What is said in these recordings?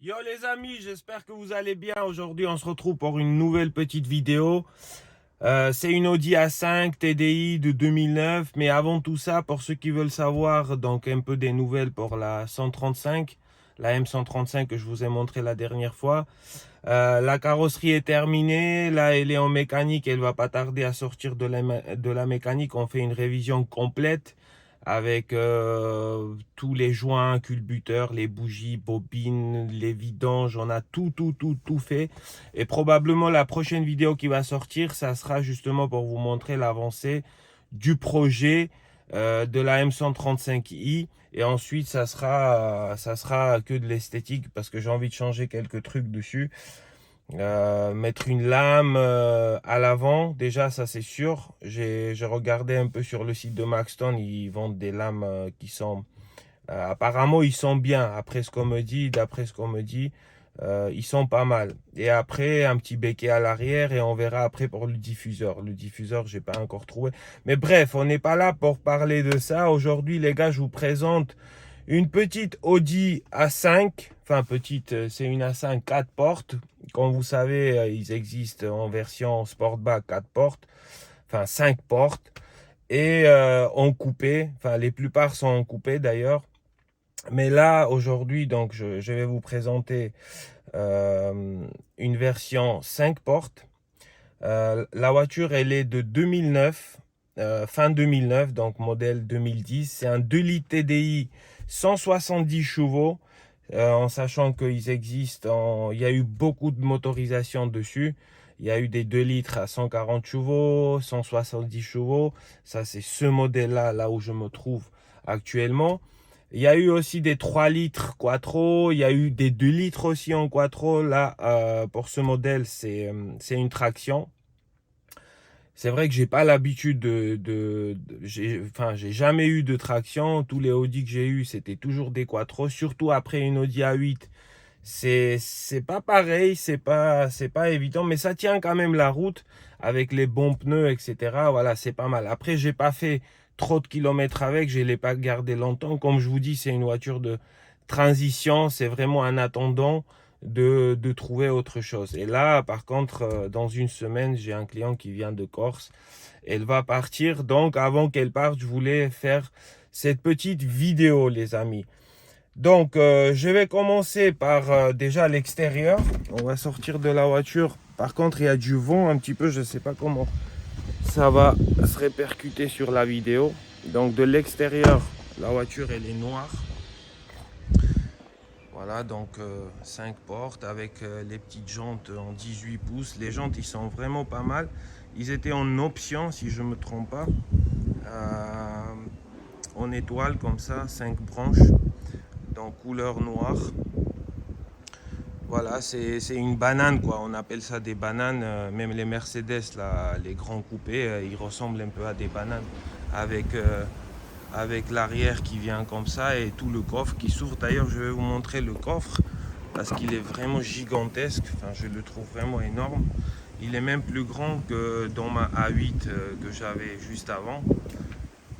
Yo les amis, j'espère que vous allez bien. Aujourd'hui, on se retrouve pour une nouvelle petite vidéo. C'est une Audi A5 TDI de 2009. Mais avant tout ça, pour ceux qui veulent savoir donc un peu des nouvelles pour la 135, la M135 que je vous ai montré la dernière fois. La carrosserie est terminée. Là, elle est en mécanique. Elle va pas tarder à sortir de la mécanique. On fait une révision complète avec tous les joints, culbuteurs, les bougies, bobines, les vidanges. On a tout fait. Et probablement la prochaine vidéo qui va sortir, ça sera justement pour vous montrer l'avancée du projet de la M135i. Et ensuite, ça sera que de l'esthétique parce que j'ai envie de changer quelques trucs dessus. Mettre une lame à l'avant, déjà ça c'est sûr. J'ai regardé un peu sur le site de Maxton, ils vendent des lames qui sont apparemment ils sont bien. Après ce qu'on me dit, d'après ce qu'on me dit, ils sont pas mal. Et après un petit béquet à l'arrière et on verra après pour le diffuseur. Le diffuseur j'ai pas encore trouvé. Mais bref, on n'est pas là pour parler de ça. Aujourd'hui les gars, je vous présente une petite Audi A5, enfin petite, c'est une A5 4 portes. Comme vous savez, ils existent en version Sportback 4 portes, enfin 5 portes, et en coupé, enfin les plupart sont en coupé d'ailleurs. Mais là, aujourd'hui, donc je vais vous présenter une version 5 portes. La voiture, elle est de 2009, fin 2009, donc modèle 2010. C'est un 2 litres TDI 170 chevaux, en sachant qu'ils existent, il y a eu beaucoup de motorisation dessus. Il y a eu des 2 litres à 140 chevaux, 170 chevaux. Ça, c'est ce modèle-là, là où je me trouve actuellement. Il y a eu aussi des 3 litres quattro. Il y a eu des 2 litres aussi en quattro. Là, pour ce modèle, c'est une traction. C'est vrai que j'ai pas l'habitude j'ai jamais eu de traction. Tous les Audi que j'ai eu, c'était toujours des quattro, surtout après une Audi A8. C'est pas pareil, c'est pas évident, mais ça tient quand même la route avec les bons pneus, etc. Voilà, c'est pas mal. Après, j'ai pas fait trop de kilomètres avec, je l'ai pas gardé longtemps. Comme je vous dis, c'est une voiture de transition, c'est vraiment un attendant de trouver autre chose. Et là, par contre, dans une semaine, j'ai un client qui vient de Corse. Elle va partir. Donc, avant qu'elle parte, je voulais faire cette petite vidéo, les amis. Donc, je vais commencer par déjà l'extérieur. On va sortir de la voiture. Par contre, il y a du vent un petit peu. Je ne sais pas comment ça va se répercuter sur la vidéo. Donc, de l'extérieur, la voiture, elle est noire. Voilà, donc 5 portes avec les petites jantes en 18 pouces. Les jantes, ils sont vraiment pas mal. Ils étaient en option, si je ne me trompe pas. En étoile, comme ça, 5 branches. Donc couleur noire. Voilà, c'est une banane, quoi. On appelle ça des bananes. Même les Mercedes, là, les grands coupés, ils ressemblent un peu à des bananes. Avec l'arrière qui vient comme ça et tout le coffre qui s'ouvre. D'ailleurs, je vais vous montrer le coffre parce qu'il est vraiment gigantesque. Enfin, je le trouve vraiment énorme. Il est même plus grand que dans ma A8 que j'avais juste avant.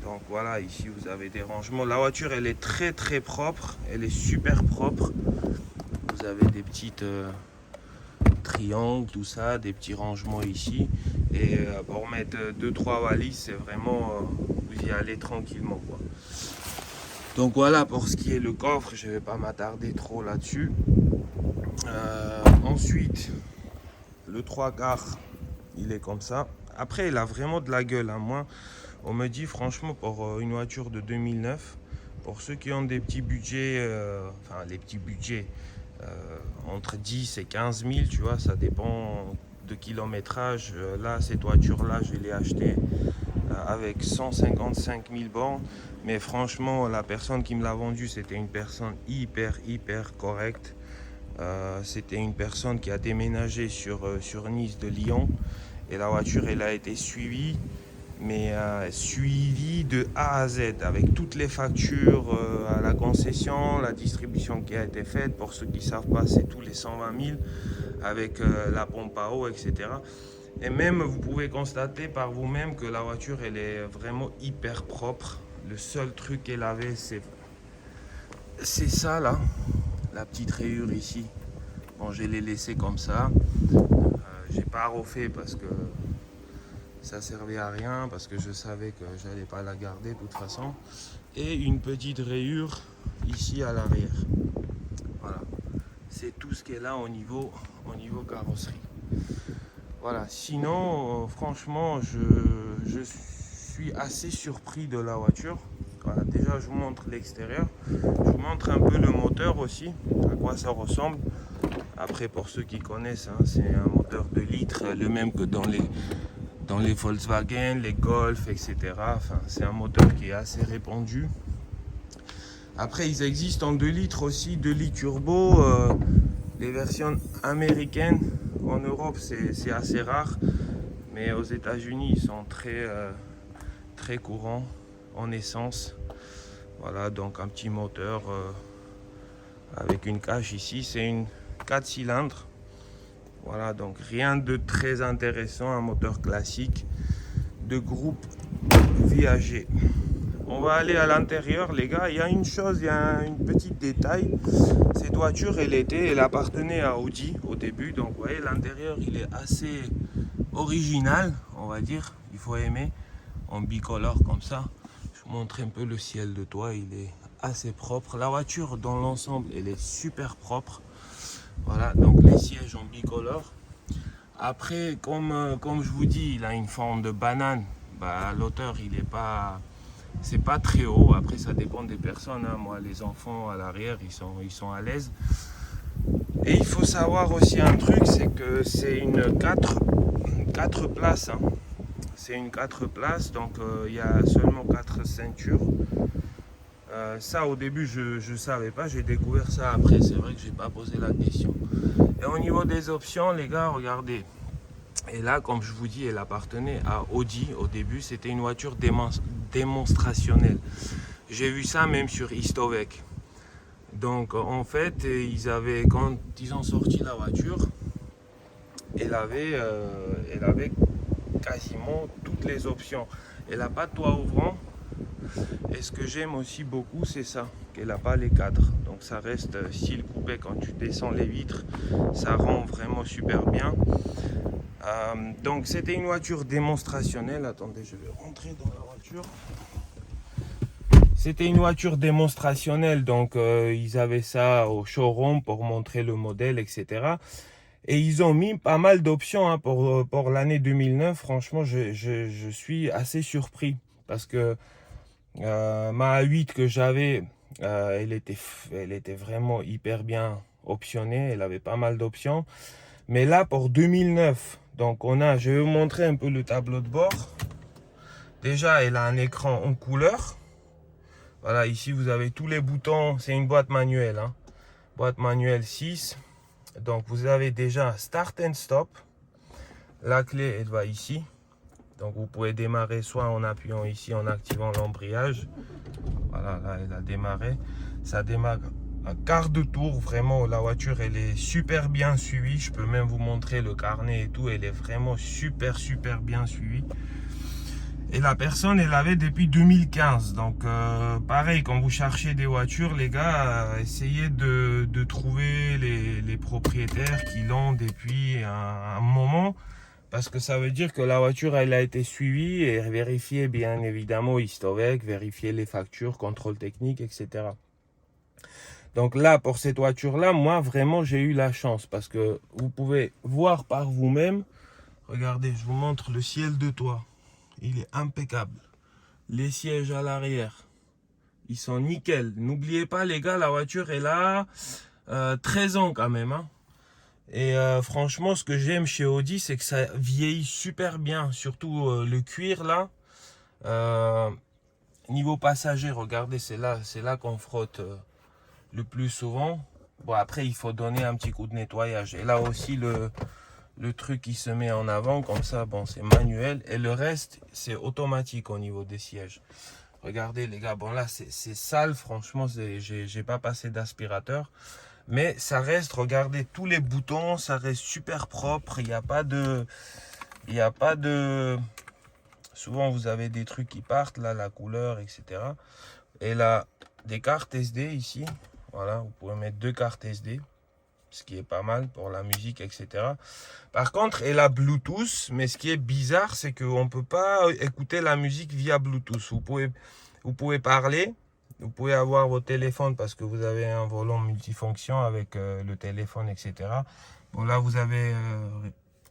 Donc voilà, ici vous avez des rangements. La voiture, elle est très propre. Elle est super propre. Vous avez des petites triangles, tout ça, des petits rangements ici. Et pour mettre 2-3 valises, c'est vraiment vous y allez tranquillement, quoi. Donc voilà pour ce qui est le coffre, je ne vais pas m'attarder trop là-dessus. Ensuite, le 3 quarts, il est comme ça. Après, il a vraiment de la gueule, hein. Moi, on me dit franchement pour une voiture de 2009, pour ceux qui ont des petits budgets, enfin les petits budgets, entre 10 et 15 000, tu vois, ça dépend de kilométrage. Là, cette voiture-là, je l'ai achetée avec 155 000 bornes. Mais franchement, la personne qui me l'a vendue, c'était une personne hyper correcte. C'était une personne qui a déménagé sur Nice de Lyon. Et la voiture, elle a été suivie, mais suivie de A à Z, avec toutes les factures à la concession, la distribution qui a été faite. Pour ceux qui ne savent pas, c'est tous les 120 000 avec la pompe à eau, etc. Et même, vous pouvez constater par vous-même que la voiture, elle est vraiment hyper propre. Le seul truc qu'elle avait, c'est ça là. la petite rayure ici. Bon, je l'ai laissé comme ça. J'ai pas refait parce que ça servait à rien, parce que je savais que j'allais pas la garder de toute façon. Et une petite rayure ici à l'arrière. Voilà, c'est tout ce qui est là au niveau carrosserie. Voilà, sinon franchement je suis assez surpris de la voiture. Voilà, déjà je vous montre l'extérieur, je vous montre un peu le moteur aussi, à quoi ça ressemble. Après, pour ceux qui connaissent, hein, c'est un moteur de litre, le même que dans les Volkswagen, les Golf, etc. Enfin, c'est un moteur qui est assez répandu. Après, ils existent en 2 litres aussi, 2 litres turbo. Les versions américaines, en Europe, c'est assez rare. Mais aux États-Unis, ils sont très courants en essence. Voilà, donc un petit moteur avec une cage ici. C'est une 4 cylindres. Voilà, donc rien de très intéressant, un moteur classique de groupe VAG. On va aller à l'intérieur, les gars. Il y a une chose, il y a une petite détail. Cette voiture, elle appartenait à Audi au début. Donc, vous voyez, l'intérieur, il est assez original, on va dire. Il faut aimer, en bicolore comme ça. Je vous montre un peu le ciel de toit. Il est assez propre. La voiture, dans l'ensemble, elle est super propre. Voilà, donc les sièges en bicolore. Après, comme je vous dis, il a une forme de banane. Bah, l'auteur, c'est pas très haut. Après, ça dépend des personnes, hein. Moi, les enfants à l'arrière, ils sont à l'aise. Et il faut savoir aussi un truc, c'est que c'est une 4 places. Hein. C'est une 4 places, donc il y a seulement 4 ceintures. Ça, au début, je ne savais pas. J'ai découvert ça après. C'est vrai que j'ai pas posé la question. Et au niveau des options, les gars, regardez. Et là, comme je vous dis, elle appartenait à Audi au début. C'était une voiture démonstrationnelle. J'ai vu ça même sur Istovec. Donc, en fait, quand ils ont sorti la voiture, elle avait quasiment toutes les options. Elle n'a pas de toit ouvrant. Et ce que j'aime aussi beaucoup, c'est ça, qu'elle n'a pas les cadres. Donc ça reste style coupé. Quand tu descends les vitres, ça rend vraiment super bien. Donc c'était une voiture démonstrationnelle. Attendez, je vais rentrer dans la voiture. C'était une voiture démonstrationnelle. Donc ils avaient ça au showroom pour montrer le modèle, etc. Et ils ont mis pas mal d'options, hein, pour l'année 2009. Franchement, je suis assez surpris. Parce que ma A8 que j'avais, elle était vraiment hyper bien optionnée. Elle avait pas mal d'options. Mais là, pour 2009, donc je vais vous montrer un peu le tableau de bord. Déjà, elle a un écran en couleur. Voilà, ici, vous avez tous les boutons. C'est une boîte manuelle, hein. Boîte manuelle 6. Donc, vous avez déjà Start and Stop. La clé, elle va ici. Donc, vous pouvez démarrer soit en appuyant ici, en activant l'embrayage. Voilà, là, elle a démarré. Ça démarre un quart de tour. Vraiment, la voiture, elle est super bien suivie. Je peux même vous montrer le carnet et tout. Elle est vraiment super bien suivie. Et la personne, elle l'avait depuis 2015. Donc, pareil, quand vous cherchez des voitures, les gars, essayez de trouver les propriétaires qui l'ont depuis un moment. Parce que ça veut dire que la voiture, elle a été suivie et vérifiée, bien évidemment, Istovec, vérifier les factures, contrôle technique, etc. Donc là, pour cette voiture-là, moi, vraiment, j'ai eu la chance. Parce que vous pouvez voir par vous-même. Regardez, je vous montre le ciel de toit. Il est impeccable. Les sièges à l'arrière, ils sont nickel. N'oubliez pas, les gars, la voiture est là 13 ans quand même, hein. Et franchement, ce que j'aime chez Audi, c'est que ça vieillit super bien. Surtout le cuir là. Niveau passager, regardez, c'est là qu'on frotte le plus souvent. Bon, après, il faut donner un petit coup de nettoyage. Et là aussi, le truc qui se met en avant, comme ça, bon, c'est manuel. Et le reste, c'est automatique au niveau des sièges. Regardez, les gars, bon, là, c'est sale. Franchement, j'ai pas passé d'aspirateur. Mais ça reste, regardez, tous les boutons, ça reste super propre. Il n'y a pas de... Souvent, vous avez des trucs qui partent, là, la couleur, etc. Et là, des cartes SD ici. Voilà, vous pouvez mettre 2 cartes SD, ce qui est pas mal pour la musique, etc. Par contre, elle a Bluetooth, mais ce qui est bizarre, c'est qu'on ne peut pas écouter la musique via Bluetooth. Vous pouvez parler, vous pouvez avoir votre téléphone parce que vous avez un volant multifonction avec le téléphone, etc. Bon, là, vous avez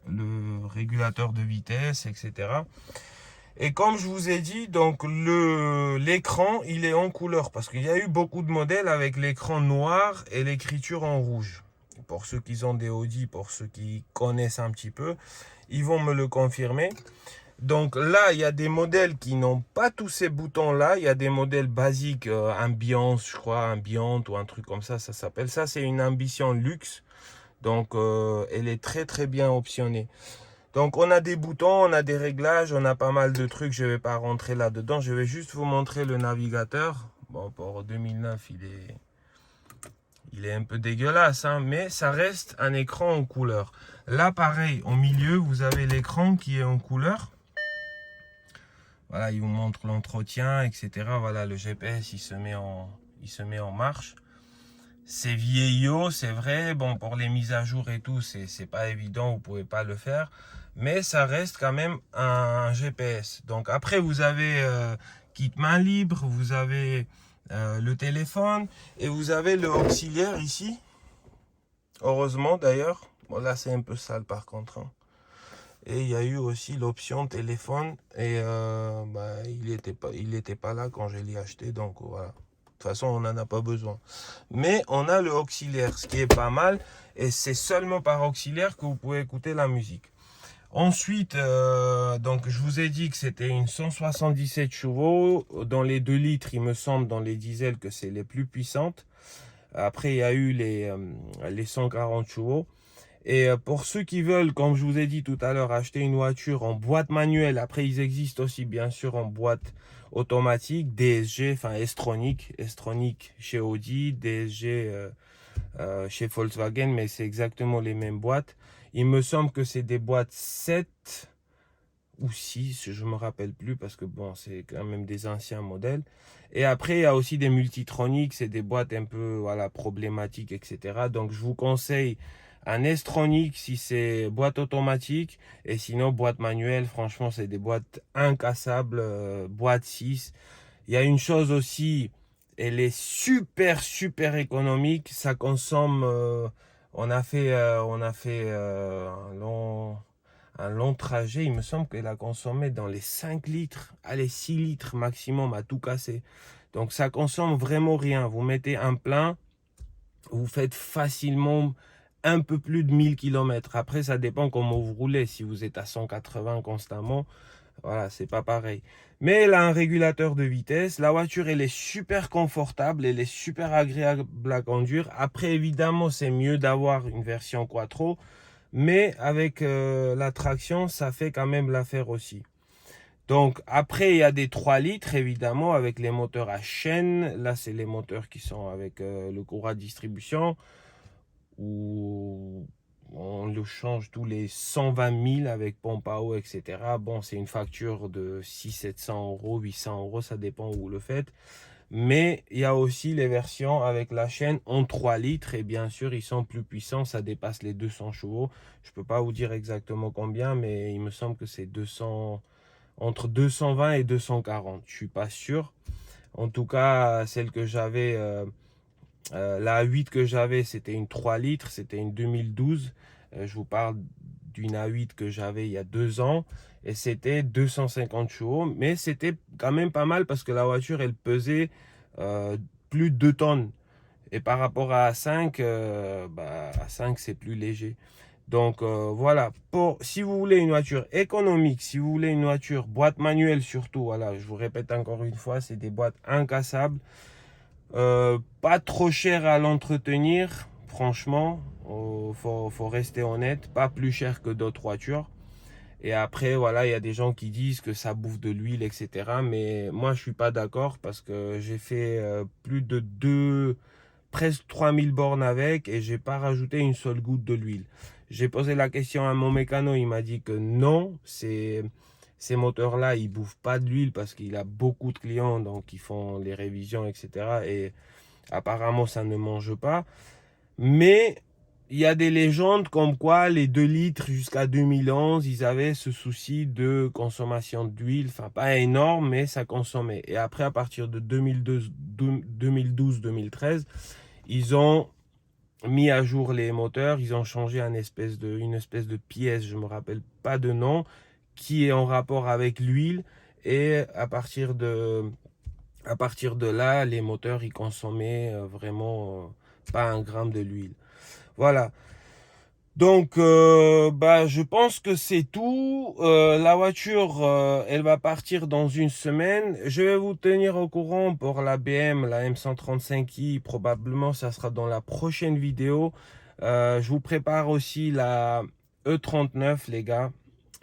le régulateur de vitesse, etc. Et comme je vous ai dit, donc l'écran, il est en couleur parce qu'il y a eu beaucoup de modèles avec l'écran noir et l'écriture en rouge. Pour ceux qui ont des Audi, pour ceux qui connaissent un petit peu, ils vont me le confirmer. Donc là, il y a des modèles qui n'ont pas tous ces boutons-là. Il y a des modèles basiques, Ambiance, je crois, Ambient ou un truc comme ça s'appelle. Ça, c'est une ambition luxe. Donc, elle est très, très bien optionnée. Donc on a des boutons, on a des réglages, on a pas mal de trucs. Je ne vais pas rentrer là-dedans. Je vais juste vous montrer le navigateur. Bon, pour 2009, il est un peu dégueulasse, hein, mais ça reste un écran en couleur. Là, pareil, au milieu, vous avez l'écran qui est en couleur. Voilà, il vous montre l'entretien, etc. Voilà, le GPS, il se met en marche. C'est vieillot, c'est vrai. Bon, pour les mises à jour et tout, c'est pas évident, vous pouvez pas le faire. Mais ça reste quand même un GPS. Donc après, vous avez kit main libre, vous avez le téléphone et vous avez le auxiliaire ici. Heureusement d'ailleurs. Bon, là, c'est un peu sale par contre, hein. Et il y a eu aussi l'option téléphone et il était pas là quand je l'ai acheté, donc voilà. De toute façon, on n'en a pas besoin. Mais on a le auxiliaire, ce qui est pas mal. Et c'est seulement par auxiliaire que vous pouvez écouter la musique. Ensuite, donc je vous ai dit que c'était une 177 chevaux. Dans les 2 litres, il me semble, dans les diesels, que c'est les plus puissantes. Après, il y a eu les 140 chevaux. Et pour ceux qui veulent, comme je vous ai dit tout à l'heure, acheter une voiture en boîte manuelle, après ils existent aussi bien sûr en boîte automatique, DSG, enfin S-Tronic chez Audi, DSG chez Volkswagen, mais c'est exactement les mêmes boîtes. Il me semble que c'est des boîtes 7 ou 6, je ne me rappelle plus parce que bon, c'est quand même des anciens modèles. Et après, il y a aussi des Multitronic, c'est des boîtes un peu voilà, problématiques, etc. Donc je vous conseille un S-Tronic si c'est boîte automatique, et sinon boîte manuelle, franchement c'est des boîtes incassables, boîte 6. Il y a une chose aussi, elle est super économique, ça consomme, on a fait un long trajet, il me semble qu'elle a consommé dans les 5 litres, allez 6 litres maximum à tout casser. Donc ça consomme vraiment rien, vous mettez un plein, vous faites facilement un peu plus de 1000 km. Après, ça dépend comment vous roulez. Si vous êtes à 180 constamment, voilà, c'est pas pareil. Mais elle a un régulateur de vitesse. La voiture, elle est super confortable. Elle est super agréable à conduire. Après, évidemment, c'est mieux d'avoir une version quattro. Mais avec la traction, ça fait quand même l'affaire aussi. Donc, après, il y a des 3 litres, évidemment, avec les moteurs à chaîne. Là, c'est les moteurs qui sont avec le courant de distribution, où on le change tous les 120 000 avec pompe à eau, etc. Bon, c'est une facture de 600-700 euros, 800 euros, ça dépend où vous le faites. Mais il y a aussi les versions avec la chaîne en 3 litres et bien sûr, ils sont plus puissants, ça dépasse les 200 chevaux. Je ne peux pas vous dire exactement combien, mais il me semble que c'est 200, entre 220 et 240. Je ne suis pas sûr. En tout cas, celle que j'avais... la A8 que j'avais, c'était une 3 litres, c'était une 2012. Je vous parle d'une A8 que j'avais il y a 2 ans et c'était 250 chevaux. Mais c'était quand même pas mal parce que la voiture, elle pesait plus de 2 tonnes. Et par rapport à A5, A5 c'est plus léger. Donc voilà, si vous voulez une voiture économique, si vous voulez une voiture boîte manuelle surtout, voilà, je vous répète encore une fois, c'est des boîtes incassables. Pas trop cher à l'entretenir, franchement, faut rester honnête, pas plus cher que d'autres voitures. Et après, voilà, il y a des gens qui disent que ça bouffe de l'huile, etc. Mais moi, je suis pas d'accord parce que j'ai fait plus de presque 3000 bornes avec et j'ai pas rajouté une seule goutte de l'huile. J'ai posé la question à mon mécano, il m'a dit que non, ces moteurs-là, ils bouffent pas de l'huile parce qu'il a beaucoup de clients, donc ils font les révisions, etc. Et Apparemment, ça ne mange pas. Mais il y a des légendes comme quoi les 2 litres jusqu'à 2011, ils avaient ce souci de consommation d'huile. Enfin, pas énorme, mais ça consommait. Et après, à partir de 2012-2013, ils ont mis à jour les moteurs. Ils ont changé une espèce de pièce, je me rappelle pas de nom, qui est en rapport avec l'huile. Et à partir de là, les moteurs, ils consommaient vraiment pas un gramme de l'huile. Voilà. Donc, je pense que c'est tout. La voiture, elle va partir dans une semaine. Je vais vous tenir au courant pour la BM, la M135i. Probablement, ça sera dans la prochaine vidéo. Je vous prépare aussi la E39, les gars.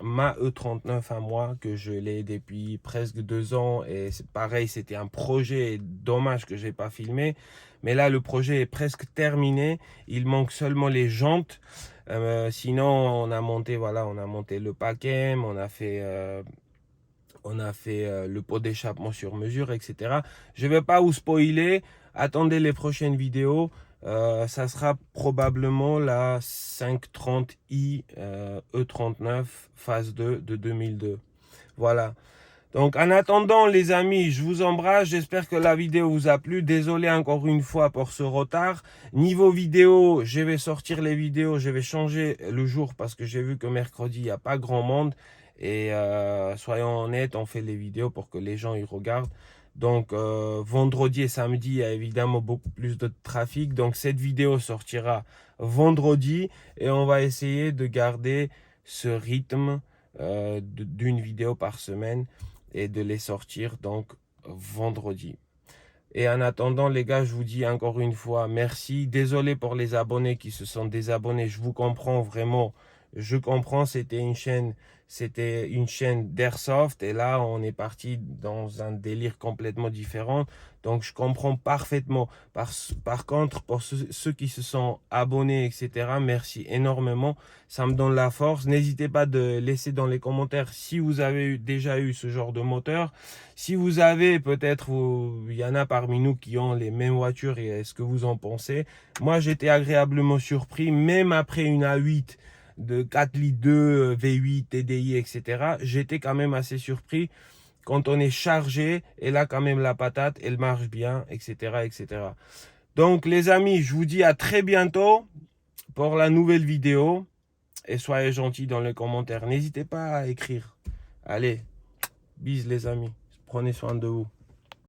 Ma E39 à moi, que je l'ai depuis presque 2 ans. Et c'est pareil, c'était un projet. Dommage que j'ai pas filmé. Mais là, le projet est presque terminé. Il manque seulement les jantes. Sinon, on a monté le paquet, on a fait le pot d'échappement sur mesure, etc. Je vais pas vous spoiler. Attendez les prochaines vidéos. Ça sera probablement la 530i E39 phase 2 de 2002. Voilà. Donc, en attendant, les amis, je vous embrasse. J'espère que la vidéo vous a plu. Désolé encore une fois pour ce retard. Niveau vidéo, je vais sortir les vidéos. Je vais changer le jour parce que j'ai vu que mercredi, il n'y a pas grand monde. Et soyons honnêtes, on fait les vidéos pour que les gens y regardent. Donc, vendredi et samedi, il y a évidemment beaucoup plus de trafic. Donc, cette vidéo sortira vendredi. Et on va essayer de garder ce rythme d'une vidéo par semaine et de les sortir donc vendredi. Et en attendant, les gars, je vous dis encore une fois merci. Désolé pour les abonnés qui se sont désabonnés. Je vous comprends vraiment. Je comprends, c'était une chaîne d'Airsoft et là, on est parti dans un délire complètement différent. Donc, je comprends parfaitement. Par contre, pour ceux qui se sont abonnés, etc., merci énormément. Ça me donne la force. N'hésitez pas de laisser dans les commentaires si vous avez déjà eu ce genre de moteur. Si vous avez, peut-être, il y en a parmi nous qui ont les mêmes voitures et est-ce que vous en pensez? Moi, j'étais agréablement surpris, même après une A8 de 4 litres 2, V8, TDI, etc. J'étais quand même assez surpris quand on est chargé et là, quand même, la patate, elle marche bien, etc., etc. Donc, les amis, je vous dis à très bientôt pour la nouvelle vidéo et soyez gentils dans les commentaires. N'hésitez pas à écrire. Allez, bis les amis. Prenez soin de vous.